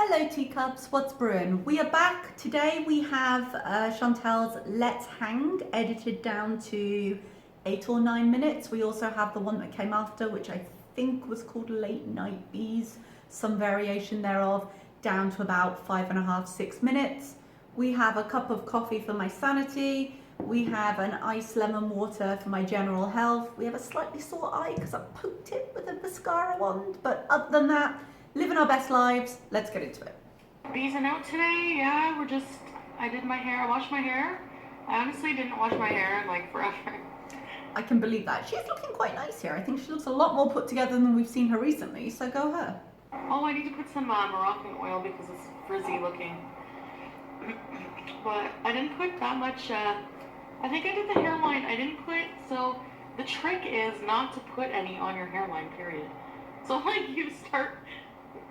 Hello teacups, what's brewing? We are back. Today we have Chantal's Let's Hang edited down to 8 or 9 minutes. We also have the one that came after, which I think was called Late Night Beeze, some variation thereof, down to about 5.5, 6 minutes. We have a cup of coffee for my sanity. We have an iced lemon water for my general health. We have a slightly sore eye because I poked it with a mascara wand, but other than that, living our best lives. Let's get into it. Beezing out today, yeah, I did my hair, I washed my hair. I honestly didn't wash my hair in like forever. I can believe that. She's looking quite nice here. I think she looks a lot more put together than we've seen her recently, so go her. Oh, I need to put some Moroccan oil because it's frizzy looking. But I didn't put that much, I think I did the hairline, so the trick is not to put any on your hairline, period. So like you start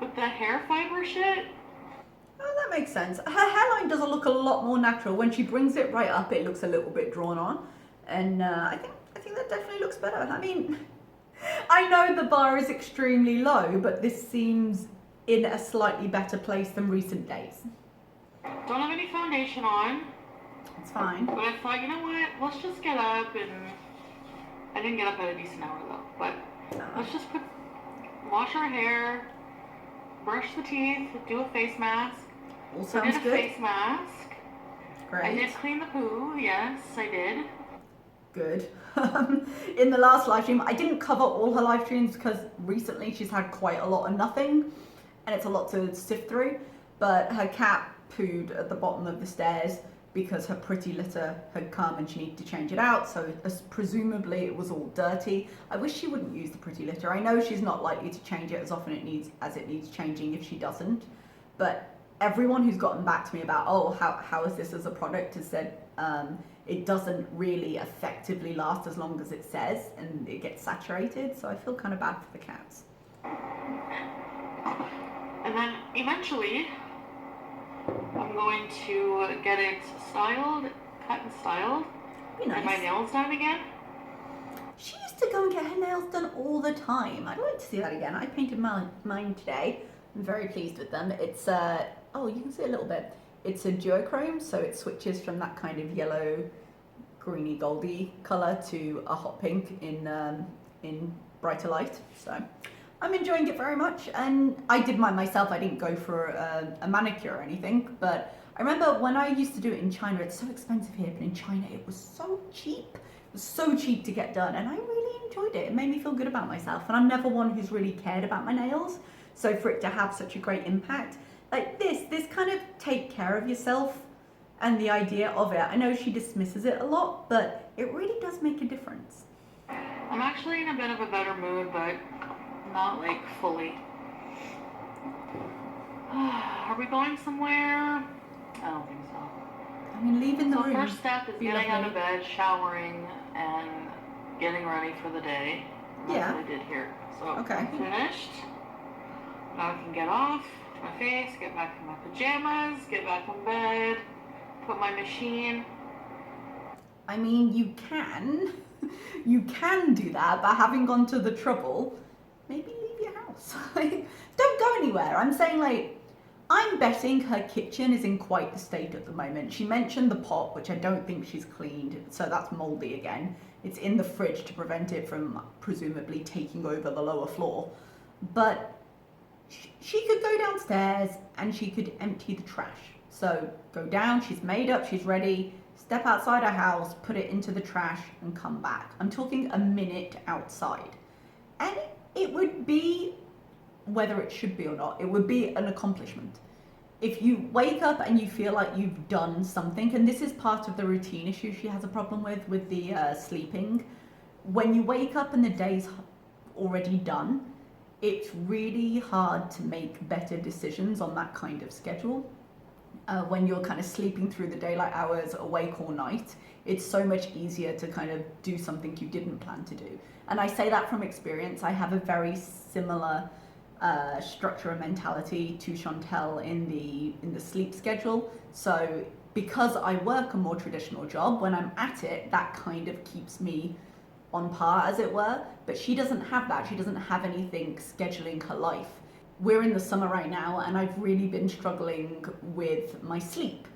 with the hair fiber shit. Oh, that makes sense. Her hairline does look a lot more natural. When she brings it right up, it looks a little bit drawn on. And I think that definitely looks better. I mean, I know the bar is extremely low, but this seems in a slightly better place than recent days. Don't have any foundation on. It's fine. But I thought, you know what, let's just get up and... I didn't get up at a decent hour though, but let's just wash our hair, brush the teeth, do a face mask. All So I sounds did a good. face mask. Great. I did clean the poo, yes, I did. Good. In the last live stream, I didn't cover all her live streams because recently she's had quite a lot of nothing and it's a lot to sift through, but her cat pooed at the bottom of the stairs because her pretty litter had come and she needed to change it out, so presumably it was all dirty. I wish she wouldn't use the pretty litter. I know she's not likely to change it as often as it needs changing if she doesn't, but everyone who's gotten back to me about, oh, how is this as a product, has said it doesn't really effectively last as long as it says, and it gets saturated, so I feel kind of bad for the cats. And then eventually, I'm going to get it styled, cut and styled, Be nice. and my nails done again. She used to go and get her nails done all the time. I'd like to see that again. I painted mine today. I'm very pleased with them. It's oh, you can see a little bit. It's a duochrome, so it switches from that kind of yellow, greeny, goldy color to a hot pink in brighter light. So I'm enjoying it very much, and I did mine myself. I didn't go for a manicure or anything, but I remember when I used to do it in China, it's so expensive here, but in China it was so cheap. It was so cheap to get done, and I really enjoyed it. It made me feel good about myself, and I'm never one who's really cared about my nails, so for it to have such a great impact, like this kind of take care of yourself and the idea of it. I know she dismisses it a lot, but it really does make a difference. I'm actually in a bit of a better mood, but not like fully. Are we going somewhere? I don't think so. I mean, leaving the So room. first step is Be getting out lovely. of bed, showering, and getting ready for the day. And that's Yeah. what I did here. So Okay. I'm finished. Now I can get off my face, get back in my pajamas, get back in bed, put my machine. I mean, you can do that, but having gone to the trouble, maybe leave your house. Like, don't go anywhere. I'm saying, like, I'm betting her kitchen is in quite the state at the moment. She mentioned the pot, which I don't think she's cleaned, so that's moldy again. It's in the fridge to prevent it from presumably taking over the lower floor. But she could go downstairs and she could empty the trash. So go down, she's made up, she's ready, step outside her house, put it into the trash and come back. I'm talking a minute outside. And it would be, whether it should be or not, it would be an accomplishment. If you wake up and you feel like you've done something, and this is part of the routine issue she has a problem with the sleeping, when you wake up and the day's already done, it's really hard to make better decisions on that kind of schedule. When you're kind of sleeping through the daylight hours, awake all night, it's so much easier to kind of do something you didn't plan to do. And I say that from experience. I have a very similar structure and mentality to Chantal in the sleep schedule. So because I work a more traditional job, when I'm at it, that kind of keeps me on par, as it were. But she doesn't have that. She doesn't have anything scheduling her life. we're in the summer right now, and I've really been struggling with my sleep.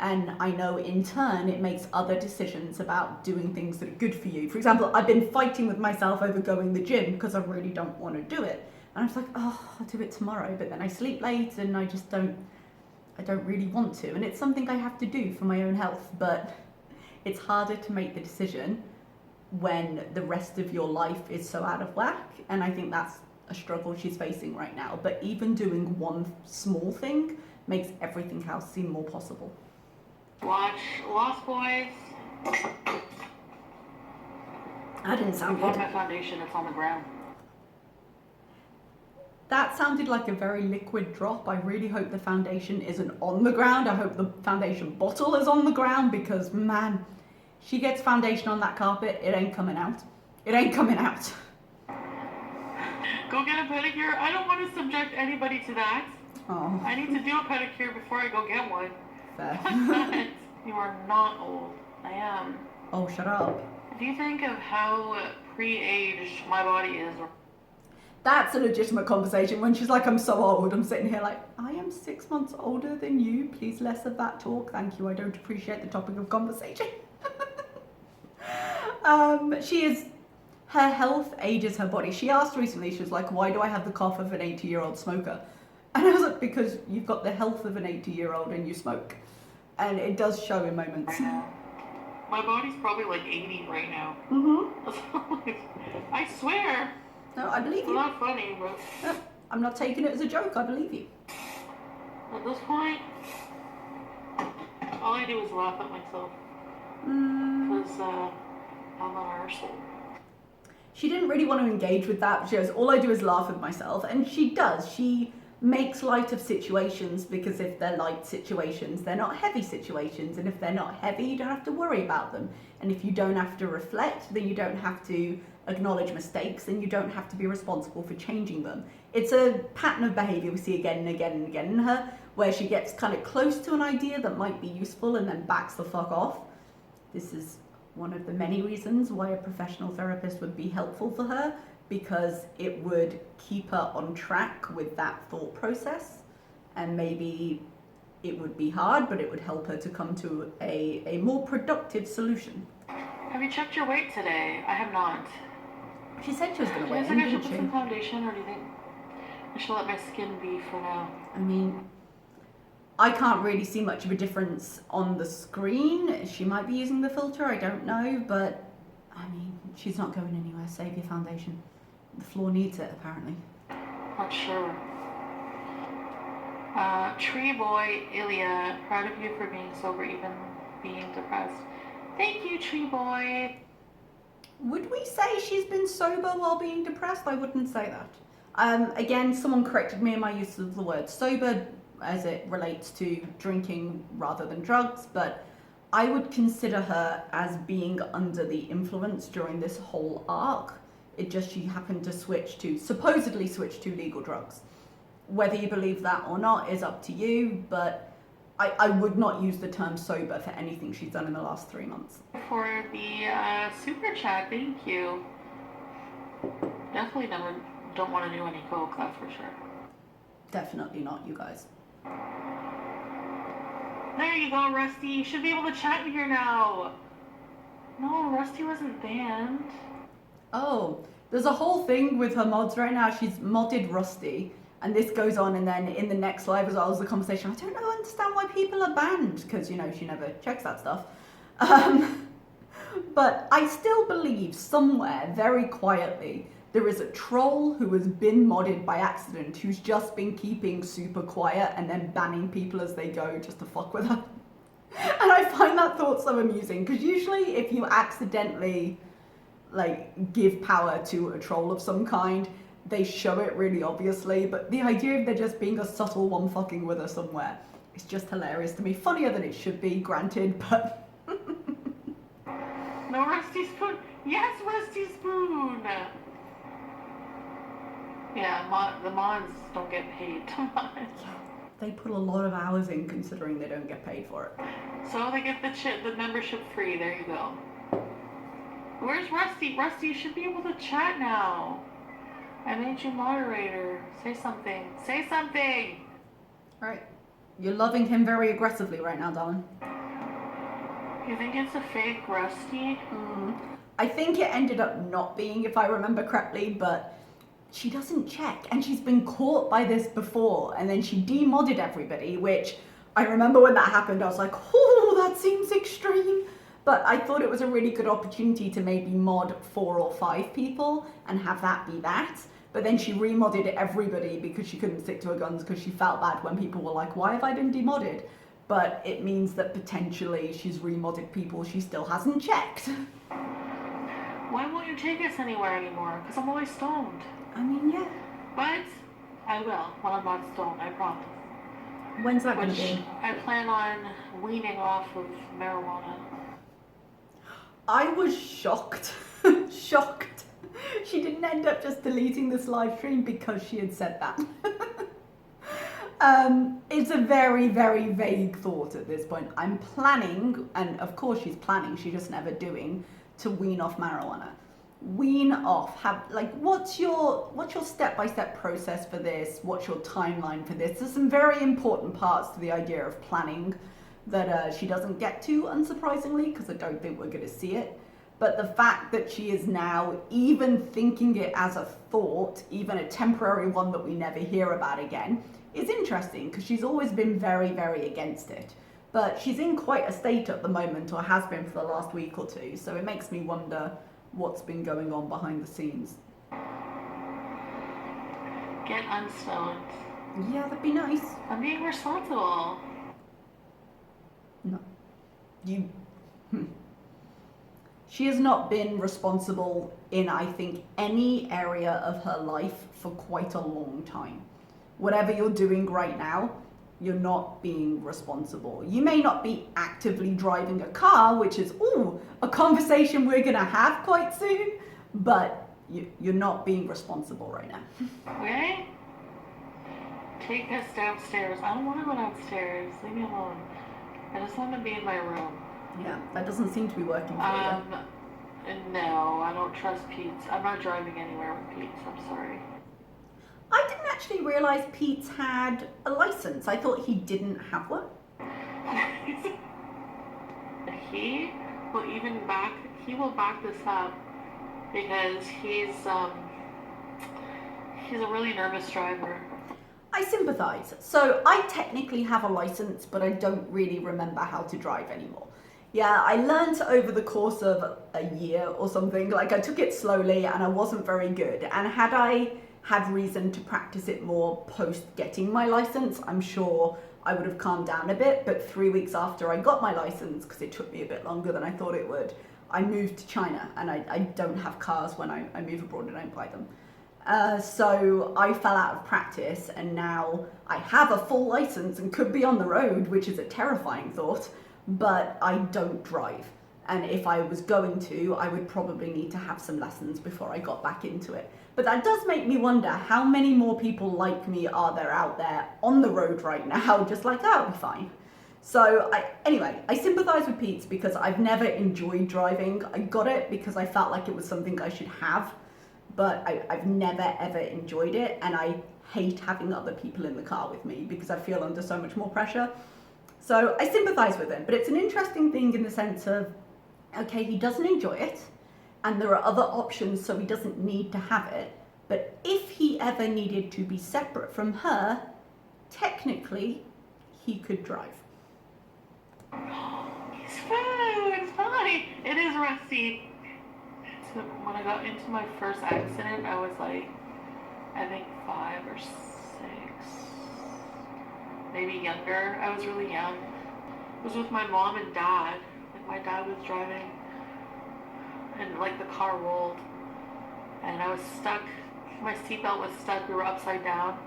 And I know in turn it makes other decisions about doing things that are good for you. For example, I've been fighting with myself over going to the gym because I really don't want to do it. And I was like, oh, I'll do it tomorrow. But then I sleep late and I don't really want to. And it's something I have to do for my own health. But it's harder to make the decision when the rest of your life is so out of whack. And I think that's a struggle she's facing right now. But even doing one small thing makes everything else seem more possible. Watch Lost Boys. That didn't sound I found good. my foundation, it's on the ground. That sounded like a very liquid drop. I really hope the foundation isn't on the ground. I hope the foundation bottle is on the ground because, man, she gets foundation on that carpet, it ain't coming out. It ain't coming out. Go get a pedicure. I don't want to subject anybody to that. Oh. I need to do a pedicure before I go get one. Fair. You are not old. I am. Oh, shut up. Do you think of how pre-aged my body is? That's a legitimate conversation. When she's like, I'm so old, I'm sitting here like, I am 6 months older than you. Please, less of that talk. Thank you. I don't appreciate the topic of conversation. She is, her health ages her body. She asked recently, she was like, why do I have the cough of an 80-year-old smoker? And I was like, because you've got the health of an 80-year-old and you smoke. And it does show in moments. Right now. My body's probably like 80 right now. Mm-hmm. I swear. No, I believe It's you. not funny, but No, I'm not taking it as a joke. I believe you. at this point, all I do is laugh at myself. Because I'm a arsehole. She didn't really want to engage with that. She goes, all I do is laugh at myself. And she does. She makes light of situations because if they're light situations, they're not heavy situations. And if they're not heavy, you don't have to worry about them. And if you don't have to reflect, then you don't have to acknowledge mistakes and you don't have to be responsible for changing them. It's a pattern of behavior we see again and again and again in her, where she gets kind of close to an idea that might be useful and then backs the fuck off. This is one of the many reasons why a professional therapist would be helpful for her, because it would keep her on track with that thought process, and maybe it would be hard, but it would help her to come to a more productive solution. Have you checked your weight today? I have not. She said she was going to Do you weigh in, think I should didn't put she? some foundation, or do you think I should let my skin be for now? I mean, I can't really see much of a difference on the screen. She might be using the filter, I don't know, but I mean, she's not going anywhere. Save your foundation. The floor needs it, apparently. Not sure. Tree Boy Ilya, proud of you for being sober, even being depressed. Thank you, Tree Boy. Would we say she's been sober while being depressed? I wouldn't say that. Again, someone corrected me in my use of the word sober as it relates to drinking rather than drugs, but I would consider her as being under the influence during this whole arc. It just, she happened to supposedly switch to legal drugs. Whether you believe that or not is up to you, but I would not use the term sober for anything she's done in the last 3 months. For the super chat, thank you. Definitely don't want to do any coke, that's for sure. Definitely not, you guys. There you go, Rusty. You should be able to chat in here now. No, Rusty wasn't banned. Oh, there's a whole thing with her mods right now. She's modded Rusty, and this goes on, and then in the next live as well as the conversation, I don't understand why people are banned, because, you know, she never checks that stuff. But I still believe somewhere, very quietly, there is a troll who has been modded by accident, who's just been keeping super quiet and then banning people as they go just to fuck with her. And I find that thought so amusing, because usually if you accidentally like give power to a troll of some kind, they show it really obviously, but the idea of there just being a subtle one fucking with her somewhere is just hilarious to me. Funnier than it should be, granted, but No Rusty Spoon. Yes, Rusty Spoon. Yeah, the mods don't get paid too much. they put a lot of hours in considering they don't get paid for it. So they get the membership free. There you go. Where's Rusty? Rusty, you should be able to chat now. I made you moderator. Say something. Say something! Right. You're loving him very aggressively right now, darling. You think it's a fake Rusty? I think it ended up not being, if I remember correctly, but she doesn't check, and she's been caught by this before, and then she demodded everybody, which I remember when that happened, I was like, oh, that seems extreme. But I thought it was a really good opportunity to maybe mod 4 or 5 people and have that be that. But then she remodded everybody because she couldn't stick to her guns because she felt bad when people were like, why have I been demodded? But it means that potentially she's remodded people she still hasn't checked. Why won't you take us anywhere anymore? Because I'm always stoned. I mean, yeah. But I will when I'm not stoned, I promise. When's that going to Which be? I plan on weaning off of marijuana. I was shocked. Shocked. She didn't end up just deleting this live stream because she had said that. It's a very, very vague thought at this point. I'm planning, and of course she's planning, she's just never doing, to wean off marijuana. Wean off. What's your step-by-step process for this? What's your timeline for this? There's some very important parts to the idea of planning that she doesn't get to, unsurprisingly, because I don't think we're going to see it. But the fact that she is now even thinking it as a thought, even a temporary one that we never hear about again, is interesting, because she's always been very, very against it. But she's in quite a state at the moment, or has been for the last week or two, so it makes me wonder what's been going on behind the scenes. Get unstoned. Yeah, that'd be nice. I'm being responsible. No. She has not been responsible in, I think, any area of her life for quite a long time. Whatever you're doing right now, you're not being responsible. You may not be actively driving a car, which is, a conversation we're gonna have quite soon, but you're not being responsible right now. Okay? Take us downstairs. I don't want to go downstairs. Leave me alone. I just want to be in my room. Yeah, that doesn't seem to be working for you. No, I don't trust Pete's. I'm not driving anywhere with Pete's. I'm sorry. I didn't actually realize Pete's had a license. I thought he didn't have one. He will back this up because he's a really nervous driver. I sympathize. So I technically have a license, but I don't really remember how to drive anymore. Yeah, I learned over the course of a year or something. Like, I took it slowly and I wasn't very good. And had I had reason to practice it more post getting my license, I'm sure I would have calmed down a bit. But 3 weeks after I got my license, because it took me a bit longer than I thought it would, I moved to China, and I don't have cars when I move abroad. I don't buy them. So I fell out of practice, and now I have a full license and could be on the road, which is a terrifying thought, but I don't drive. And if I was going to, I would probably need to have some lessons before I got back into it. But that does make me wonder, how many more people like me are there out there on the road right now, just like, oh, I'll be fine. So I sympathize with Pete's because I've never enjoyed driving. I got it because I felt like it was something I should have, but I've never ever enjoyed it, and I hate having other people in the car with me because I feel under so much more pressure. So I sympathize with him, but it's an interesting thing in the sense of, okay, he doesn't enjoy it, and there are other options, so he doesn't need to have it. But if he ever needed to be separate from her, technically, he could drive. It's fine. It is rusty. So when I got into my first accident, I was like, I think 5 or 6, maybe younger. I was really young. I was with my mom and dad. Like, my dad was driving, and like the car rolled, and I was stuck. My seatbelt was stuck. We were upside down.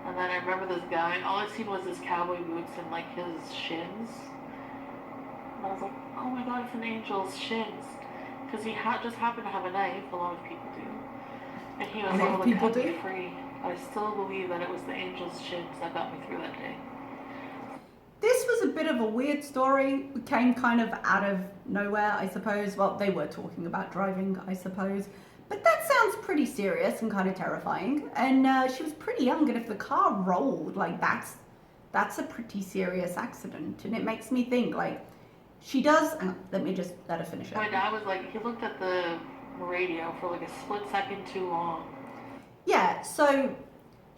And then I remember this guy, all I seen was his cowboy boots and like his shins. And I was like, oh my god, it's an angel's shins. Because he just happened to have a knife, a lot of people do. And he was able to cut me free. I still believe that it was the angel's shins that got me through that day. This was a bit of a weird story. It came kind of out of nowhere, I suppose. Well, they were talking about driving, I suppose. But that sounds pretty serious and kind of terrifying. And she was pretty young, and if the car rolled, like that's a pretty serious accident. And it makes me think, like, she does. Let me just let her finish it. My dad was like, he looked at the radio for like a split second too long. Yeah, so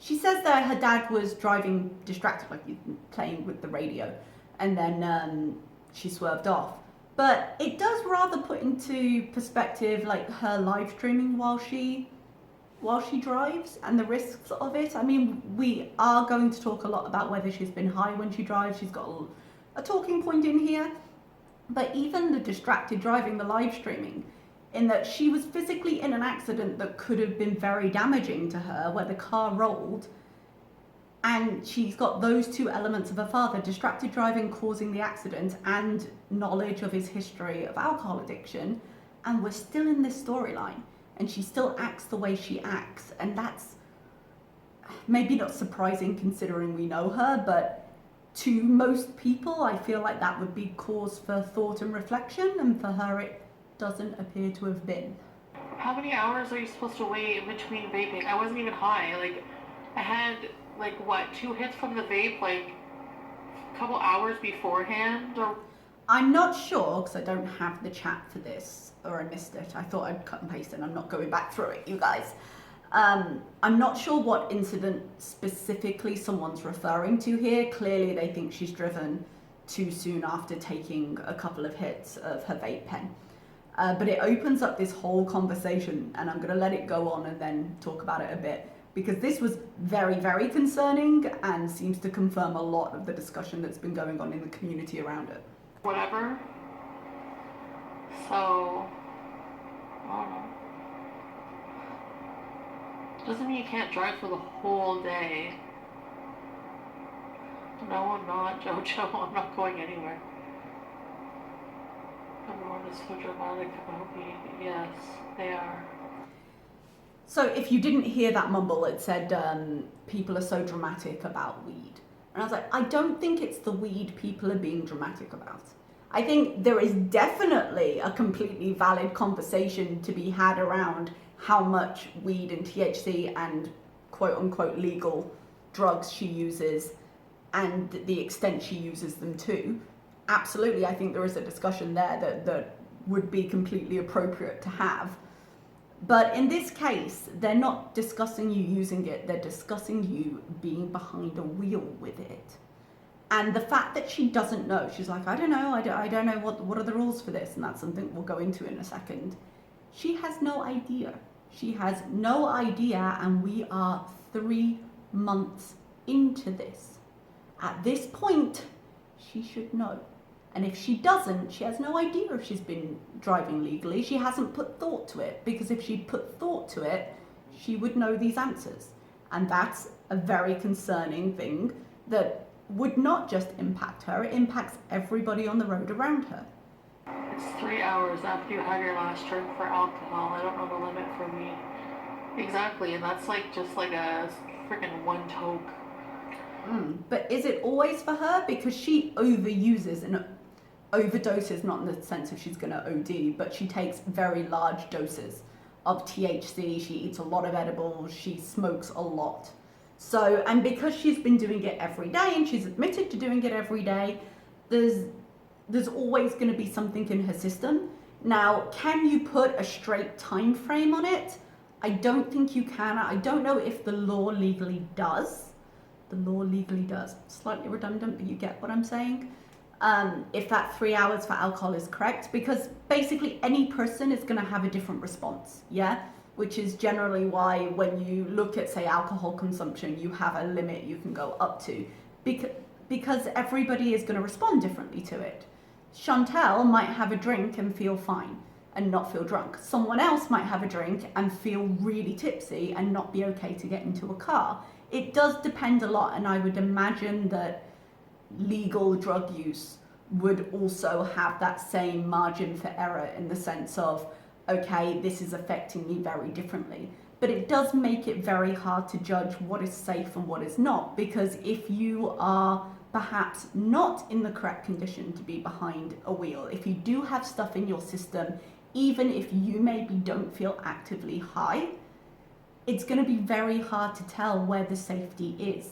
she says that her dad was driving distracted, like playing with the radio, and then she swerved off. But it does rather put into perspective like her live streaming while she drives and the risks of it. I mean, we are going to talk a lot about whether she's been high when she drives. She's got a talking point in here. But even the distracted driving, the live streaming, in that she was physically in an accident that could have been very damaging to her, where the car rolled, and she's got those two elements of her father, distracted driving causing the accident and knowledge of his history of alcohol addiction, and we're still in this storyline, and she still acts the way she acts, and that's maybe not surprising considering we know her, but to most people I feel like that would be cause for thought and reflection, and for her it doesn't appear to have been. How many hours are you supposed to wait in between vaping? I wasn't even high. Like, I had, like, what, 2 hits from the vape, like, a couple hours beforehand? Or I'm not sure, because I don't have the chat for this, or I missed it. I thought I'd cut and paste it, and I'm not going back through it, you guys. I'm not sure what incident specifically someone's referring to here. Clearly they think she's driven too soon after taking a couple of hits of her vape pen. But it opens up this whole conversation, and I'm going to let it go on and then talk about it a bit, because this was very, very concerning and seems to confirm a lot of the discussion that's been going on in the community around it. whatever. So, I don't know. Doesn't mean you can't drive for the whole day. No, I'm not, Jojo. I'm not going anywhere. Everyone is so dramatic about me. Yes, they are. So if you didn't hear that mumble, it said people are so dramatic about weed. And I was like, I don't think it's the weed people are being dramatic about. I think there is definitely a completely valid conversation to be had around how much weed and THC and quote unquote legal drugs she uses and the extent she uses them to. Absolutely, I think there is a discussion there that would be completely appropriate to have. But in this case, they're not discussing you using it, they're discussing you being behind a wheel with it. And the fact that she doesn't know, she's like, I don't know what are the rules for this, and that's something we'll go into in a second. She has no idea. She has no idea, and we are 3 months into this. At this point, she should know. And if she doesn't, she has no idea if she's been driving legally. She hasn't put thought to it, because if she'd put thought to it, she would know these answers. And that's a very concerning thing that would not just impact her, it impacts everybody on the road around her. It's 3 hours after you have your last drink for alcohol. I don't know the limit for me. Exactly, and that's like just like a freaking one toke. But is it always for her? Because she overuses and overdoses, not in the sense of she's going to OD, but she takes very large doses of THC. She eats a lot of edibles. She smokes a lot. So, and because she's been doing it every day and she's admitted to doing it every day, there's always going to be something in her system. Now, can you put a straight time frame on it? I don't think you can. I don't know if the law legally does. The law legally does. Slightly redundant, but you get what I'm saying. If that 3 hours for alcohol is correct, because basically any person is going to have a different response, yeah? Which is generally why when you look at, say, alcohol consumption, you have a limit you can go up to, because everybody is going to respond differently to it. Chantal might have a drink and feel fine and not feel drunk. Someone else might have a drink and feel really tipsy and not be okay to get into a car. It does depend a lot, and I would imagine that legal drug use would also have that same margin for error in the sense of, okay, this is affecting me very differently. But it does make it very hard to judge what is safe and what is not, because if you are perhaps not in the correct condition to be behind a wheel, if you do have stuff in your system, even if you maybe don't feel actively high, it's going to be very hard to tell where the safety is.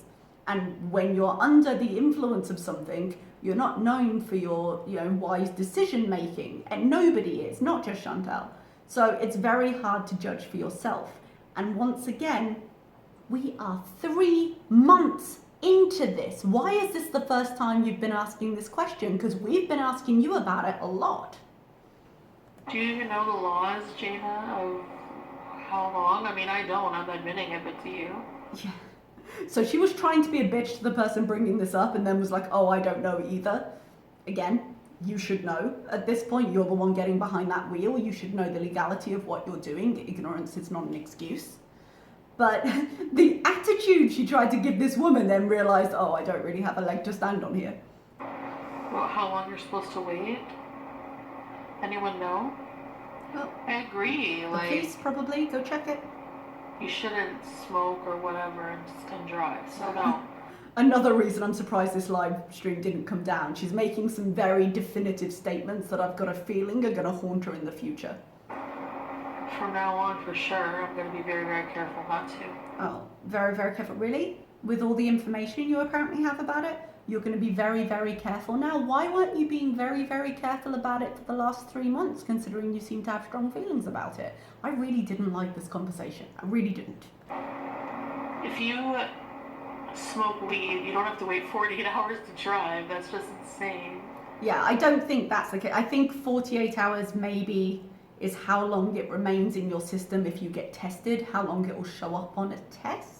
And when you're under the influence of something, you're not known for your, wise decision making, and nobody is, not just Chantal. So it's very hard to judge for yourself. And once again, we are 3 months into this. Why is this the first time you've been asking this question? Because we've been asking you about it a lot. Do you even know the laws, Jana, of how long? I mean, I don't. I'm admitting it, but do you? Yeah. So she was trying to be a bitch to the person bringing this up and then was like, oh, I don't know either. Again, you should know. At this point, you're the one getting behind that wheel. You should know the legality of what you're doing. Ignorance is not an excuse. But the attitude she tried to give this woman then realised, oh, I don't really have a leg to stand on here. Well, how long you're supposed to wait? Anyone know? Well, I agree. the Like, police probably, go check it. you shouldn't smoke or whatever and drive. So no. Another reason I'm surprised this live stream didn't come down. She's making some very definitive statements that I've got a feeling are going to haunt her in the future. From now on, for sure, I'm going to be very, very careful not to. Oh, very, very careful. Really? With all the information you apparently have about it, you're going to be very, very careful now. Why weren't you being very, very careful about it for the last 3 months, considering you seem to have strong feelings about it? I really didn't like this conversation. I really didn't. If you smoke weed, you don't have to wait 48 hours to drive. That's just insane. Yeah, I don't think that's the case. I think 48 hours maybe is how long it remains in your system if you get tested, how long it will show up on a test.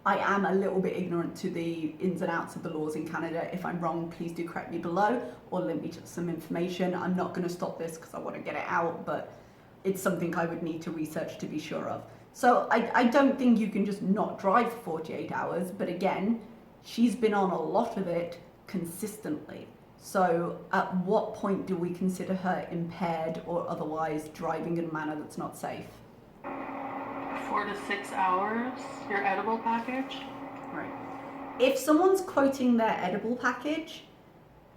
I am a little bit ignorant to the ins and outs of the laws in Canada. If I'm wrong, please do correct me below or link me to some information. I'm not going to stop this because I want to get it out, but it's something I would need to research to be sure of. So I don't think you can just not drive for 48 hours, but again, she's been on a lot of it consistently. So at what point do we consider her impaired or otherwise driving in a manner that's not safe? 4 to 6 hours, your edible package? Right. If someone's quoting their edible package,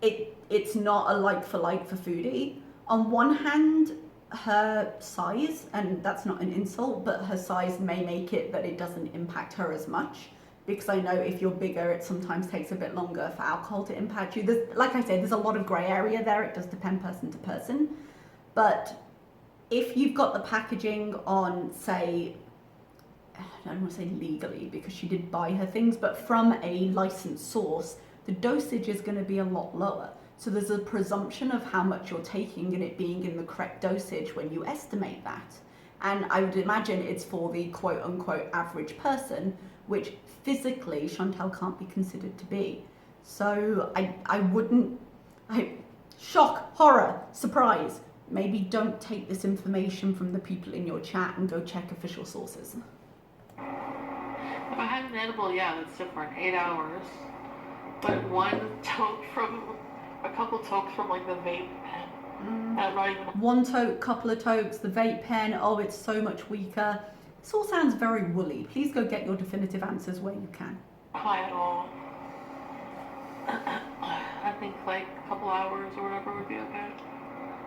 it's not a like for Foodie. On one hand, her size, and that's not an insult, but her size may make it that it doesn't impact her as much. Because I know if you're bigger, it sometimes takes a bit longer for alcohol to impact you. Like I said, there's a lot of grey area there. It does depend person to person. But if you've got the packaging on, say, I don't want to say legally because she did buy her things, but from a licensed source, the dosage is going to be a lot lower. So there's a presumption of how much you're taking and it being in the correct dosage when you estimate that. And I would imagine it's for the quote unquote average person, which physically Chantal can't be considered to be. So I wouldn't, shock, horror, surprise. Maybe don't take this information from the people in your chat and go check official sources. If I had an edible, yeah, that's different. 8 hours. But a couple tokes from like the vape pen. I'm not even... One toke, couple of tokes, the vape pen, oh, it's so much weaker. This all sounds very woolly. Please go get your definitive answers where you can. High at all. I think like a couple hours or whatever would be okay.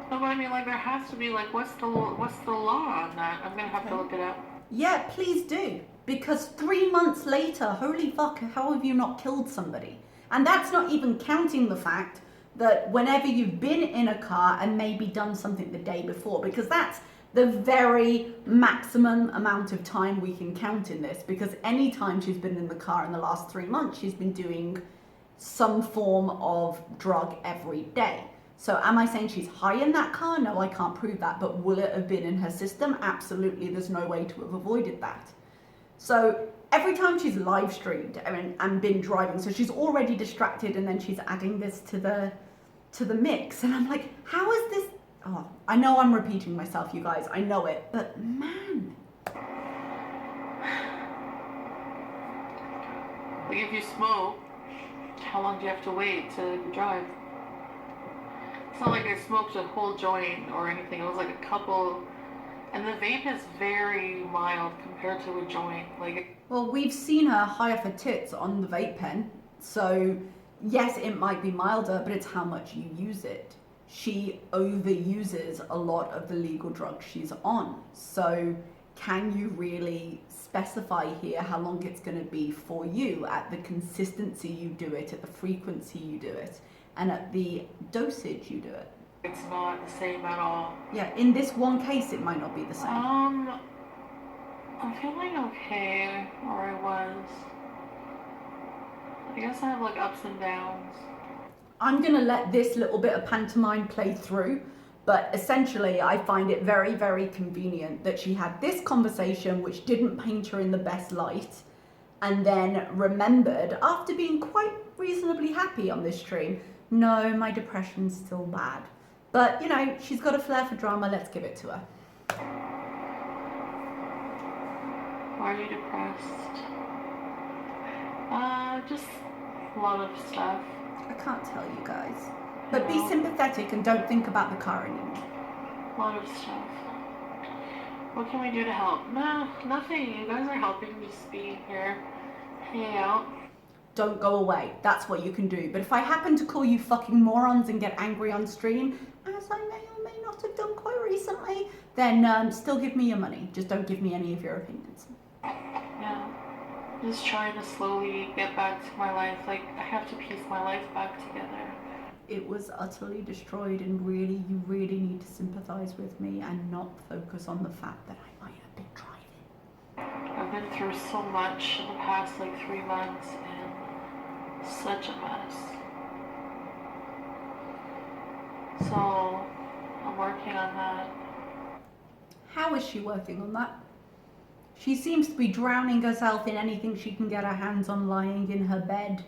No, but I mean, like, there has to be, like, what's the law on that? I'm gonna have to look it up. Yeah, please do. Because 3 months later, holy fuck, how have you not killed somebody? And that's not even counting the fact that whenever you've been in a car and maybe done something the day before, because that's the very maximum amount of time we can count in this, because any time she's been in the car in the last 3 months, she's been doing some form of drug every day. So am I saying she's high in that car? No, I can't prove that. But will it have been in her system? Absolutely. There's no way to have avoided that. So every time she's live streamed and been driving, so she's already distracted and then she's adding this to the mix. And I'm like, how is this? Oh, I know I'm repeating myself, you guys. I know it. But man. Like, if you smoke, how long do you have to wait to drive? It's not like I smoked a whole joint or anything. It was like a couple, and the vape is very mild compared to a joint. Well, we've seen her high off her tits on the vape pen, so yes, it might be milder, but it's how much you use it. She overuses a lot of the legal drugs she's on, so can you really specify here how long it's going to be for you at the consistency you do it, at the frequency you do it, and at the dosage you do it? It's not the same at all. Yeah, in this one case, it might not be the same. I'm feeling okay, or I was. I guess I have like ups and downs. I'm going to let this little bit of pantomime play through, but essentially I find it very, very convenient that she had this conversation which didn't paint her in the best light, and then remembered, after being quite reasonably happy on this stream, no, my depression's still bad. But, you know, she's got a flair for drama, let's give it to her. Why are you depressed? Just a lot of stuff. I can't tell you guys. But be sympathetic and don't think about the car anymore. A lot of stuff. What can we do to help? No, nothing. You guys are helping me just be here, hanging out. Don't go away. That's what you can do. But if I happen to call you fucking morons and get angry on stream, as I may or may not have done quite recently, then still give me your money. Just don't give me any of your opinions. Yeah. Just trying to slowly get back to my life. Like, I have to piece my life back together. It was utterly destroyed, and really, you really need to sympathize with me and not focus on the fact that I might have been driving. I've been through so much in the past, like, 3 months, and such a mess. So, I'm working on that. How is she working on that? She seems to be drowning herself in anything she can get her hands on, lying in her bed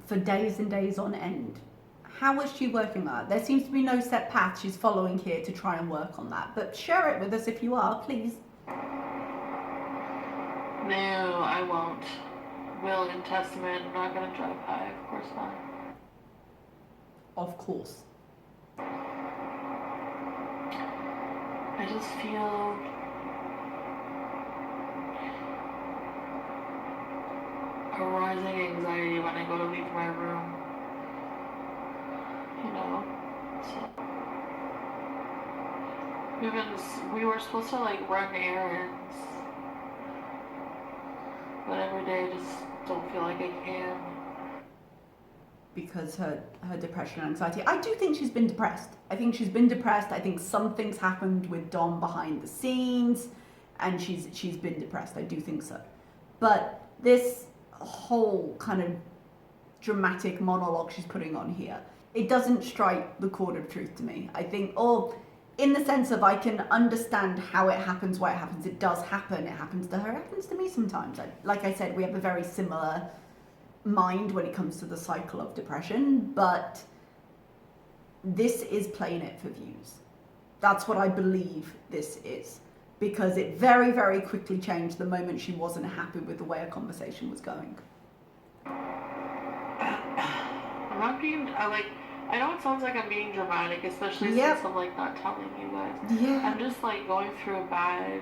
for days and days on end. How is she working on that? There seems to be no set path she's following here to try and work on that. But share it with us if you are, please. No, I won't. Will and testament, I'm not gonna drive high, of course not. Of course. I just feel a rising anxiety when I go to leave my room. You know, so we were supposed to like run errands, but every day I just don't feel like I can. Because her depression and anxiety. I do think she's been depressed. I think she's been depressed. I think something's happened with Dom behind the scenes, and she's been depressed. I do think so. But this whole kind of dramatic monologue she's putting on here, it doesn't strike the chord of truth to me. I think, in the sense of I can understand how it happens, why it happens. It does happen. It happens to her. It happens to me sometimes. Like I said, we have a very similar mind when it comes to the cycle of depression, but this is playing it for views. That's what I believe this is, because it very, very quickly changed the moment she wasn't happy with the way a conversation was going. I'm not being, I know it sounds like I'm being dramatic, especially since I'm like not telling you guys. Yeah. I'm just like going through a bad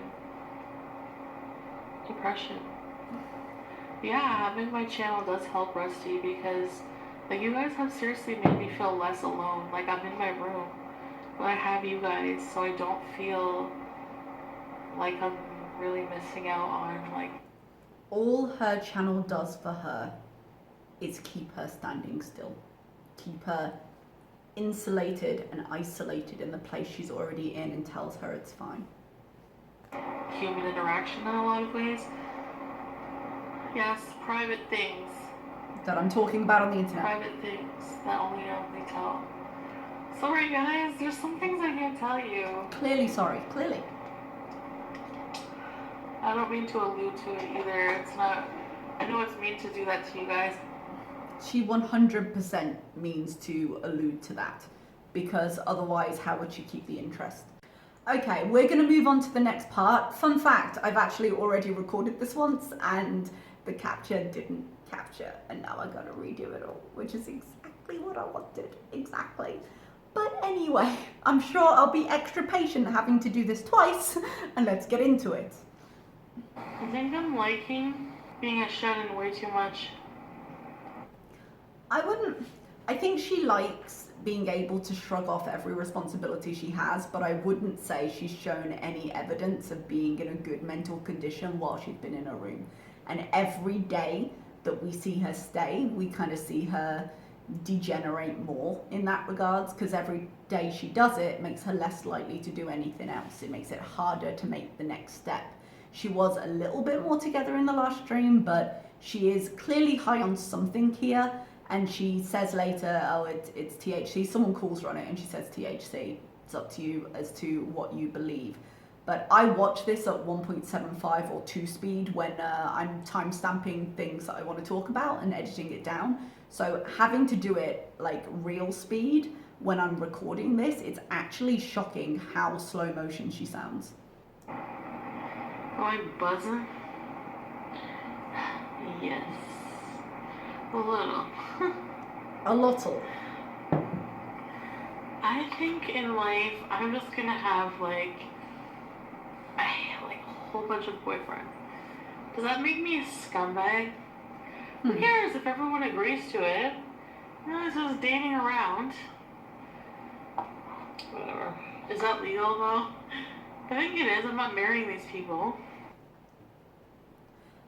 depression. Yeah, having my channel does help, Rusty, because like you guys have seriously made me feel less alone. Like I'm in my room, but I have you guys, so I don't feel like I'm really missing out on like. All her channel does for her is keep her standing still, keep her insulated and isolated in the place she's already in, and tells her it's fine. Human interaction in a lot of ways. Yes, private things. That I'm talking about on the internet. Private things that only they tell. Sorry guys, there's some things I can't tell you. Clearly sorry, clearly. I don't mean to allude to it either. It's not, I know it's mean to do that to you guys. She 100% means to allude to that, because otherwise how would she keep the interest? Okay, we're going to move on to the next part. Fun fact, I've actually already recorded this once and the capture didn't capture, and now I've got to redo it all, which is exactly what I wanted, exactly. But anyway, I'm sure I'll be extra patient having to do this twice, and let's get into it. I think I'm liking being a shut-in way too much. I wouldn't I think she likes being able to shrug off every responsibility she has, but I wouldn't say she's shown any evidence of being in a good mental condition while she's been in her room. And every day that we see her stay, we kind of see her degenerate more in that regards, because every day she does it makes her less likely to do anything else. It makes it harder to make the next step. She was a little bit more together in the last stream, but she is clearly high on something here. And she says later, oh, it's THC. Someone calls her on it and she says THC. It's up to you as to what you believe. But I watch this at 1.75 or 2 speed when I'm time stamping things that I want to talk about and editing it down. So having to do it like real speed when I'm recording this, it's actually shocking how slow motion she sounds. Oh, I'm buzzing. Yes. A little. A little. I think in life, I'm just gonna have like a whole bunch of boyfriends. Does that make me a scumbag? Who cares if everyone agrees to it? No, this is dating around. Whatever. Is that legal though? I think it is. I'm not marrying these people.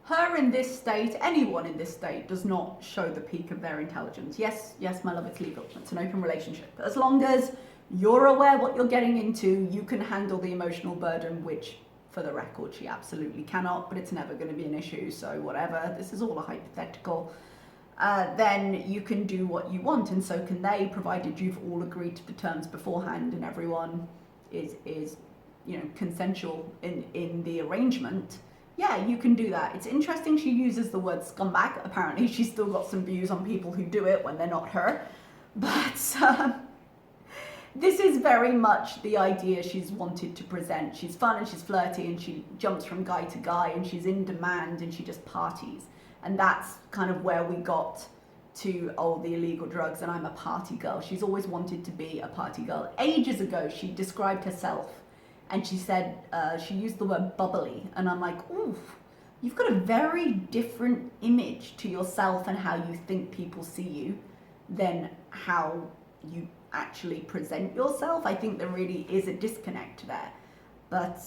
Her in this state, anyone in this state, does not show the peak of their intelligence. Yes, my love, it's legal. It's an open relationship. As long as you're aware what you're getting into, you can handle the emotional burden, which, for the record, she absolutely cannot, but it's never going to be an issue, so whatever. This is all a hypothetical. Then you can do what you want, and so can they, provided you've all agreed to the terms beforehand and everyone is consensual in the arrangement. Yeah, you can do that. It's interesting she uses the word scumbag. Apparently she's still got some views on people who do it when they're not her. But this is very much the idea she's wanted to present. She's fun and she's flirty and she jumps from guy to guy and she's in demand and she just parties. And that's kind of where we got to, oh, the illegal drugs and I'm a party girl. She's always wanted to be a party girl. Ages ago, she described herself and she said, she used the word bubbly. And I'm like, oof, you've got a very different image to yourself and how you think people see you than how you actually present yourself. I think there really is a disconnect there. But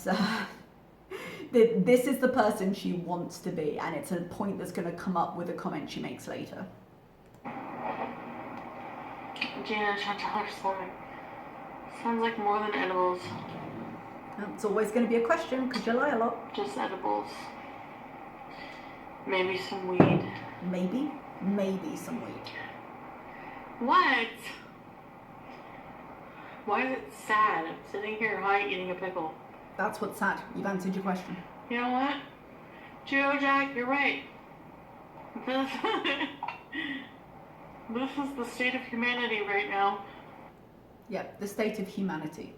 this is the person she wants to be, and it's a point that's going to come up with a comment she makes later. Gina and Chantal are stomach. Sounds like more than edibles. It's always going to be a question because you lie a lot. Just edibles. Maybe some weed. Maybe some weed. What? Why is it sad? I'm sitting here high eating a pickle. That's what's sad. You've answered your question. You know what? Joe Jack, you're right. This is the state of humanity right now. Yep, the state of humanity.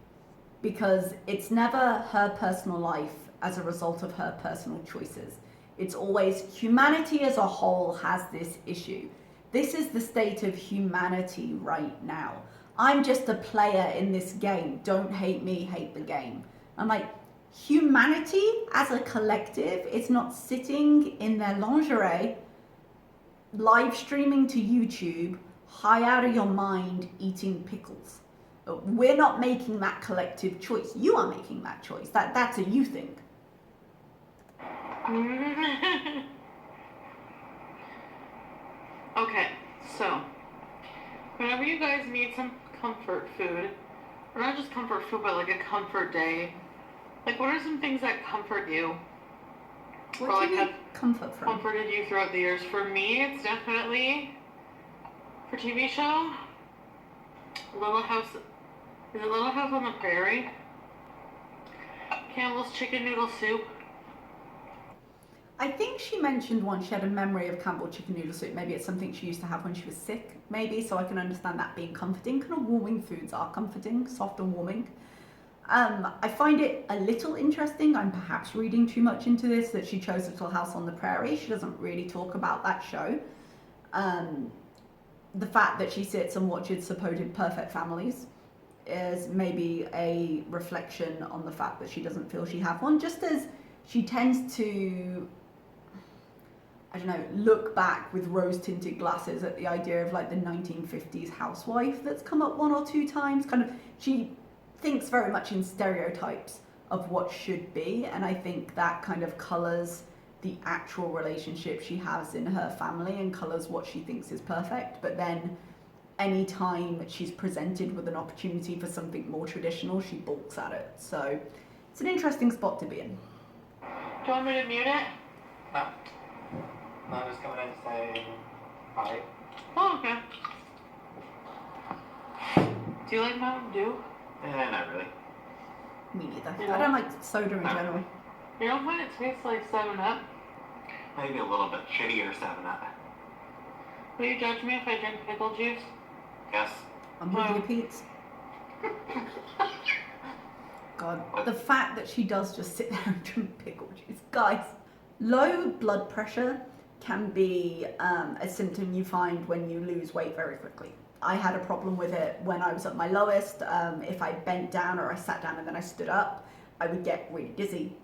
Because it's never her personal life as a result of her personal choices. It's always humanity as a whole has this issue. This is the state of humanity right now. I'm just a player in this game. Don't hate me, hate the game. I'm like, humanity as a collective is not sitting in their lingerie, live streaming to YouTube, high out of your mind, eating pickles. We're not making that collective choice. You are making that choice. That's a you thing. Okay, so whenever you guys need some comfort food, or not just comfort food, but like a comfort day, like what are some things that comfort you? What do you need comfort from? Comforted you throughout the years. For me, it's definitely, for TV show, Little House. Is it Little House on the Prairie? Campbell's chicken noodle soup. I think she mentioned once she had a memory of Campbell's chicken noodle soup. Maybe it's something she used to have when she was sick, maybe, so I can understand that being comforting. Kind of warming foods are comforting, soft and warming. I find it a little interesting, I'm perhaps reading too much into this, that she chose Little House on the Prairie. She doesn't really talk about that show. The fact that she sits and watches supposed perfect families is maybe a reflection on the fact that she doesn't feel she has one, just as she tends to, I don't know, look back with rose-tinted glasses at the idea of like the 1950s housewife that's come up one or two times. Kind of, she thinks very much in stereotypes of what should be, and I think that kind of colours the actual relationship she has in her family and colours what she thinks is perfect. But then anytime she's presented with an opportunity for something more traditional, she balks at it. So it's an interesting spot to be in. Do you want me to mute it? No. No, I'm just coming in to say hi. Oh, okay. Do you like Mountain Dew? Not really. Me neither. Yeah. I don't like soda in general. You don't find it tastes like 7-Up? Maybe a little bit shittier 7-Up. Will you judge me if I drink pickle juice? Yes. I'm with you, Pete. God, the fact that she does just sit there and drink pickle juice. Guys, low blood pressure can be a symptom you find when you lose weight very quickly. I had a problem with it when I was at my lowest. If I bent down or I sat down and then I stood up, I would get really dizzy.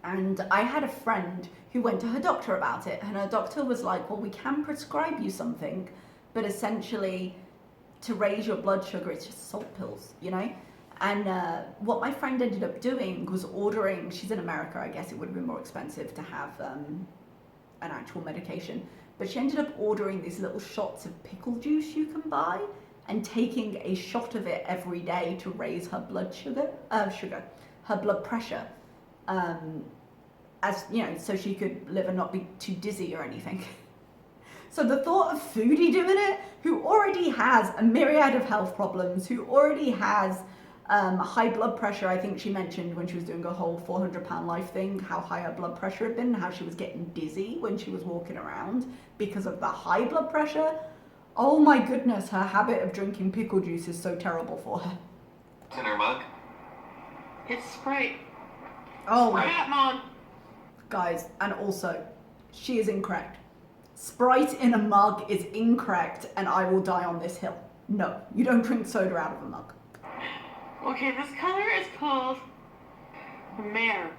And I had a friend who went to her doctor about it, and her doctor was like, well, we can prescribe you something, but essentially to raise your blood sugar, it's just salt pills, you know? And what my friend ended up doing was ordering, she's in America, I guess it would have been more expensive to have an actual medication, but she ended up ordering these little shots of pickle juice you can buy and taking a shot of it every day to raise her blood her blood pressure. As you know, so she could live and not be too dizzy or anything. So the thought of Foodie doing it, who already has a myriad of health problems, who already has high blood pressure. I think she mentioned when she was doing a whole 400-pound life thing, how high her blood pressure had been, how she was getting dizzy when she was walking around because of the high blood pressure. Oh my goodness, her habit of drinking pickle juice is so terrible for her. It's in her mug. It's Sprite. Oh, Cat Mom. guys, and also, she is incorrect. Sprite in a mug is incorrect, and I will die on this hill. No, you don't drink soda out of a mug. Okay, this color is called Mehr.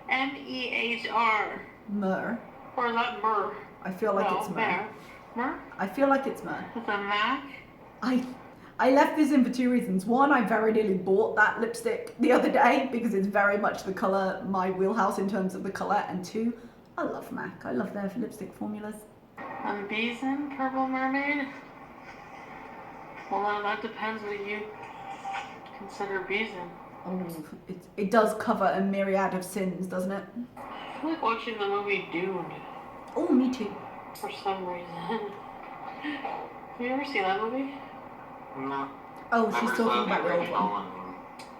M-E-H-R. Myrrh. Or is that Myrrh? I feel like No, it's myrrh. Mehr. Myrrh? I feel like it's myrrh. It's a MAC. I left this in for two reasons. One, I very nearly bought that lipstick the other day because it's very much the colour, my wheelhouse in terms of the colour. And two, I love MAC. I love their lipstick formulas. And Beeze, Purple Mermaid. Well, now that depends what you consider Beeze. Oh, it does cover a myriad of sins, doesn't it? I feel like watching the movie Dune Oh, me too. for some reason. Have you ever seen that movie? No. Oh, she's Never talking saw about the old original one.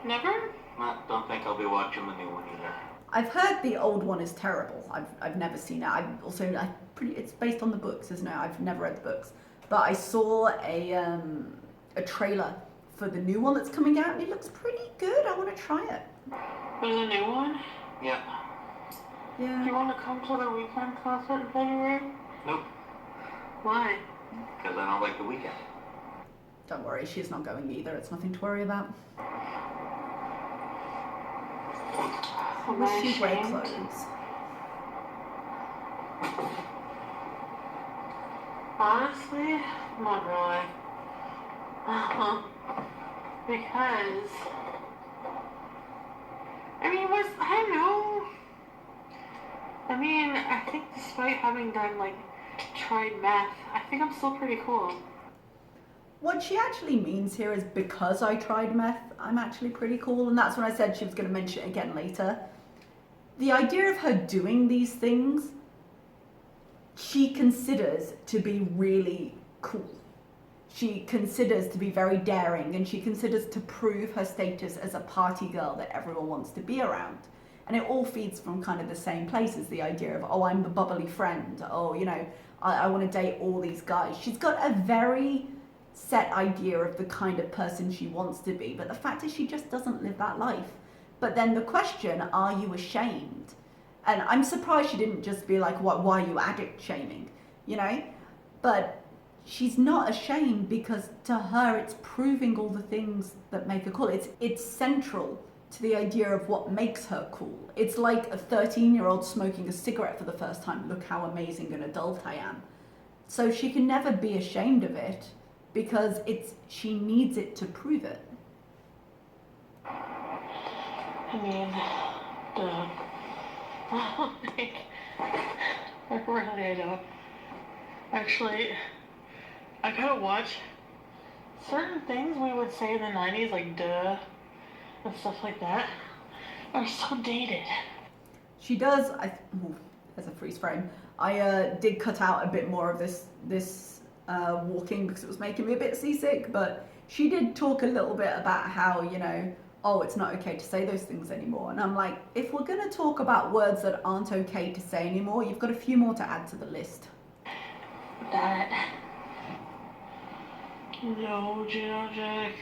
Never? No, don't think I'll be watching the new one either. I've heard the old one is terrible. I've never seen it. It's based on the books, isn't it? I've never read the books, but I saw a trailer for the new one that's coming out, and it looks pretty good. I want to try it. There's a new one? Yeah. Do you Yeah. want to come to the weekend concert in February? Nope. Why? Because I don't like the weekend. Don't worry, she's not going either. It's nothing to worry about. Am Wish I she'd wear ashamed? clothes. Honestly, not really. Because, I mean, I don't know. I mean, I think despite having done, like, tried meth, I think I'm still pretty cool. What she actually means here is because I tried meth, I'm actually pretty cool, and that's when I said she was going to mention it again later. The idea of her doing these things, she considers to be really cool. She considers to be very daring, and she considers to prove her status as a party girl that everyone wants to be around. And it all feeds from kind of the same place as the idea of, oh, I'm the bubbly friend. Oh, you know, I want to date all these guys. She's got a very set idea of the kind of person she wants to be, but the fact is she just doesn't live that life. But then the question, are you ashamed? And I'm surprised she didn't just be like, why are you addict shaming? You know? But she's not ashamed because to her it's proving all the things that make her cool. It's central to the idea of what makes her cool. It's like a 13-year-old smoking a cigarette for the first time. Look how amazing an adult I am. So she can never be ashamed of it because she needs it to prove it. I mean, duh. Really, I don't. Actually, I gotta watch certain things we would say in the 90s, like duh, and stuff like that, are so dated. She does, there's a freeze frame. I did cut out a bit more of this walking because it was making me a bit seasick, but she did talk a little bit about how, you know, oh, it's not okay to say those things anymore. And I'm like, if we're going to talk about words that aren't okay to say anymore, you've got a few more to add to the list. That. No, Gino Jack.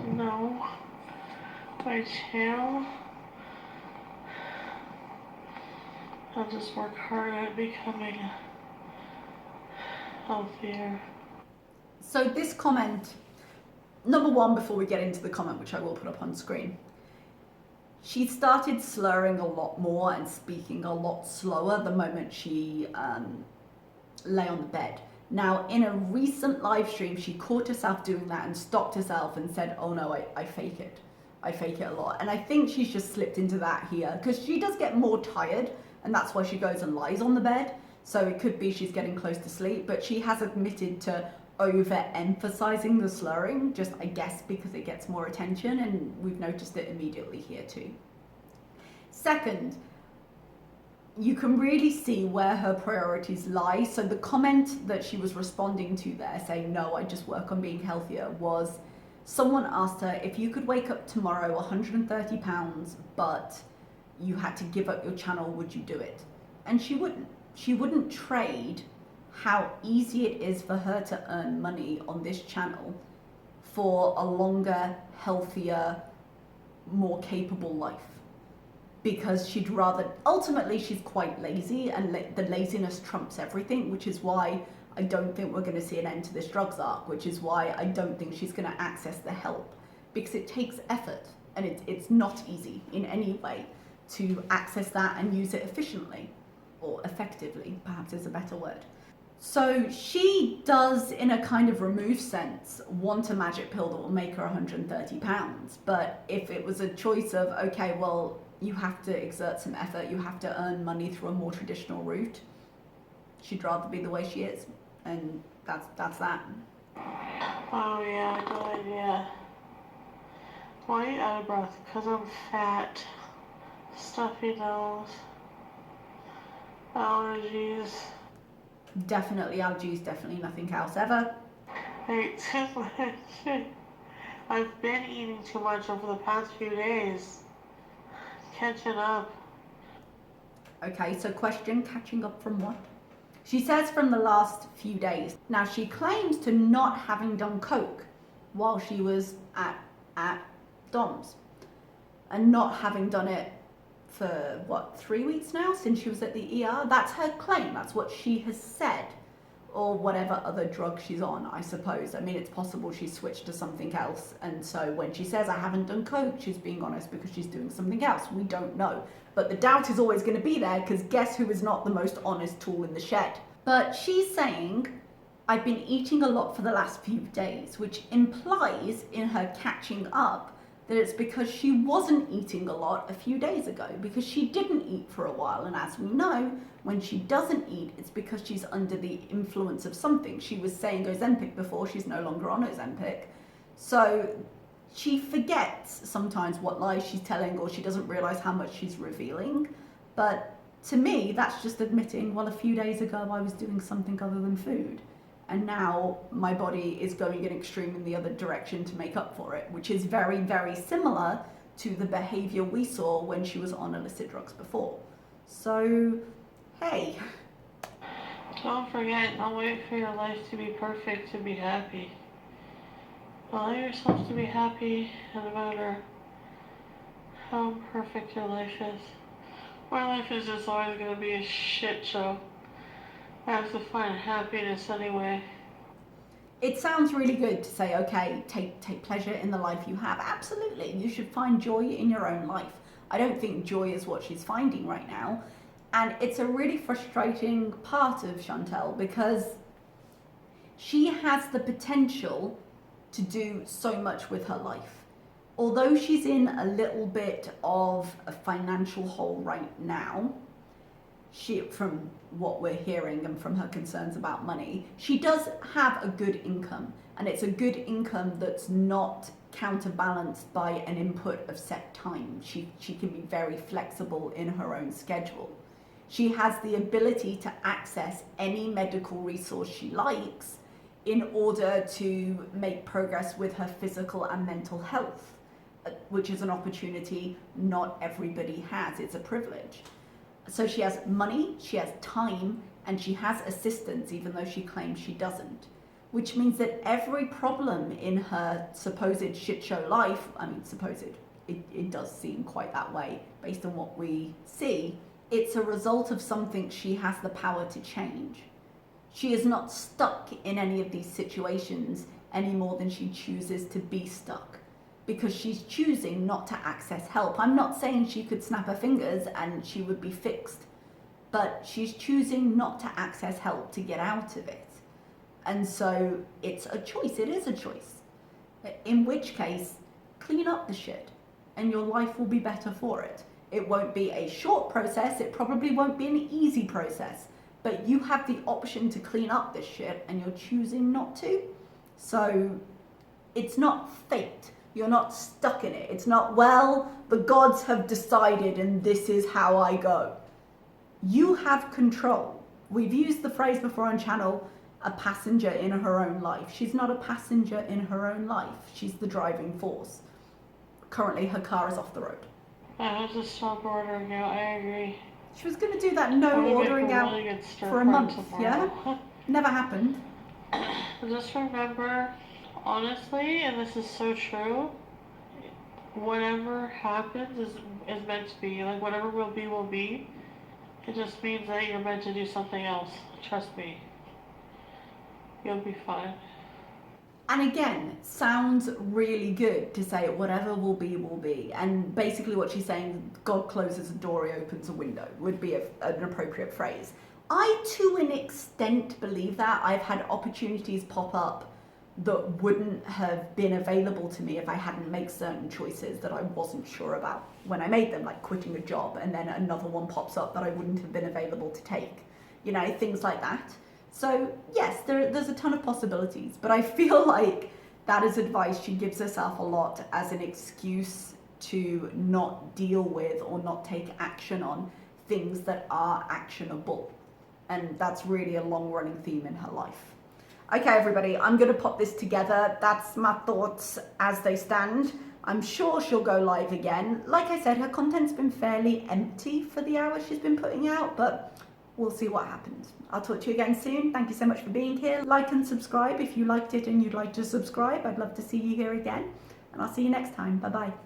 No. My channel. I'll just work hard at becoming healthier. So this comment, number one, before we get into the comment, which I will put up on screen, she started slurring a lot more and speaking a lot slower the moment she lay on the bed. Now, in a recent live stream, she caught herself doing that and stopped herself and said, oh no, I fake it. I fake it a lot. And I think she's just slipped into that here because she does get more tired and that's why she goes and lies on the bed. So it could be she's getting close to sleep, but she has admitted to over-emphasizing the slurring, just I guess because it gets more attention, and we've noticed it immediately here too. Second, you can really see where her priorities lie. So the comment that she was responding to there saying, no, I just work on being healthier, was someone asked her, if you could wake up tomorrow 130 pounds, but you had to give up your channel, would you do it? And she wouldn't. She wouldn't trade how easy it is for her to earn money on this channel for a longer, healthier, more capable life. Because she'd rather, ultimately she's quite lazy, and the laziness trumps everything, which is why I don't think we're going to see an end to this drugs arc, which is why I don't think she's going to access the help, because it takes effort and it's not easy in any way to access that and use it efficiently, or effectively, perhaps is a better word. So she does, in a kind of removed sense, want a magic pill that will make her 130 pounds. But if it was a choice of, okay, well, you have to exert some effort, you have to earn money through a more traditional route, she'd rather be the way she is. And that's that. Oh yeah, good idea. Why are you out of breath? Because I'm fat. Stuffy nose. Allergies. Definitely allergies, definitely nothing else ever. Hey, I've been eating too much over the past few days. Catching up. Okay, so question, catching up from what? She says from the last few days. Now she claims to not having done coke while she was at Dom's, and not having done it for what, 3 weeks now since she was at the ER. That's her claim, that's what she has said, or whatever other drug she's on, I suppose. I mean, it's possible she's switched to something else, and so when she says I haven't done coke, she's being honest because she's doing something else. We don't know, but the doubt is always going to be there, because guess who is not the most honest tool in the shed? But she's saying, I've been eating a lot for the last few days, which implies in her catching up that it's because she wasn't eating a lot a few days ago, because she didn't eat for a while. And as we know, when she doesn't eat, it's because she's under the influence of something. She was saying Ozempic before, she's no longer on Ozempic. So she forgets sometimes what lies she's telling, or she doesn't realize how much she's revealing. But to me, that's just admitting, well, a few days ago I was doing something other than food, and now my body is going an extreme in the other direction to make up for it, which is very, very similar to the behavior we saw when she was on illicit drugs before. So, hey. Don't forget, don't wait for your life to be perfect to be happy. Allow yourself to be happy, no matter how perfect your life is. My life is just always going to be a shit show. I have to find happiness anyway. It sounds really good to say, okay, take pleasure in the life you have. Absolutely, you should find joy in your own life. I don't think joy is what she's finding right now. And it's a really frustrating part of Chantal because she has the potential to do so much with her life. Although she's in a little bit of a financial hole right now, from what we're hearing and from her concerns about money, she does have a good income, and it's a good income that's not counterbalanced by an input of set time. She can be very flexible in her own schedule. She has the ability to access any medical resource she likes in order to make progress with her physical and mental health, which is an opportunity not everybody has. It's a privilege. So she has money, she has time, and she has assistance, even though she claims she doesn't. Which means that every problem in her supposed shit show life, I mean supposed, it does seem quite that way based on what we see, it's a result of something she has the power to change. She is not stuck in any of these situations any more than she chooses to be stuck, because she's choosing not to access help. I'm not saying she could snap her fingers and she would be fixed, but she's choosing not to access help to get out of it. And so it's a choice, it is a choice. In which case, clean up the shit and your life will be better for it. It won't be a short process, it probably won't be an easy process, but you have the option to clean up this shit and you're choosing not to. So it's not fate. You're not stuck in it. It's not, well, the gods have decided and this is how I go. You have control. We've used the phrase before on channel, a passenger in her own life. She's not a passenger in her own life. She's the driving force. Currently, her car is off the road. I have to stop ordering out, I agree. She was going to do that no ordering out for a month, yeah? Never happened. Just remember, honestly, and this is so true, whatever happens is meant to be. Like, whatever will be, will be. It just means that you're meant to do something else. Trust me. You'll be fine. And again, sounds really good to say whatever will be, will be. And basically what she's saying, God closes a door, he opens a window, would be an appropriate phrase. I, to an extent, believe that. I've had opportunities pop up that wouldn't have been available to me if I hadn't made certain choices that I wasn't sure about when I made them, like quitting a job, and then another one pops up that I wouldn't have been available to take. You know, things like that. So yes, there's a ton of possibilities, but I feel like that is advice she gives herself a lot as an excuse to not deal with or not take action on things that are actionable. And that's really a long-running theme in her life. Okay, everybody, I'm going to pop this together. That's my thoughts as they stand. I'm sure she'll go live again. Like I said, her content's been fairly empty for the hours she's been putting out, but we'll see what happens. I'll talk to you again soon. Thank you so much for being here. Like and subscribe if you liked it and you'd like to subscribe. I'd love to see you here again. And I'll see you next time. Bye-bye.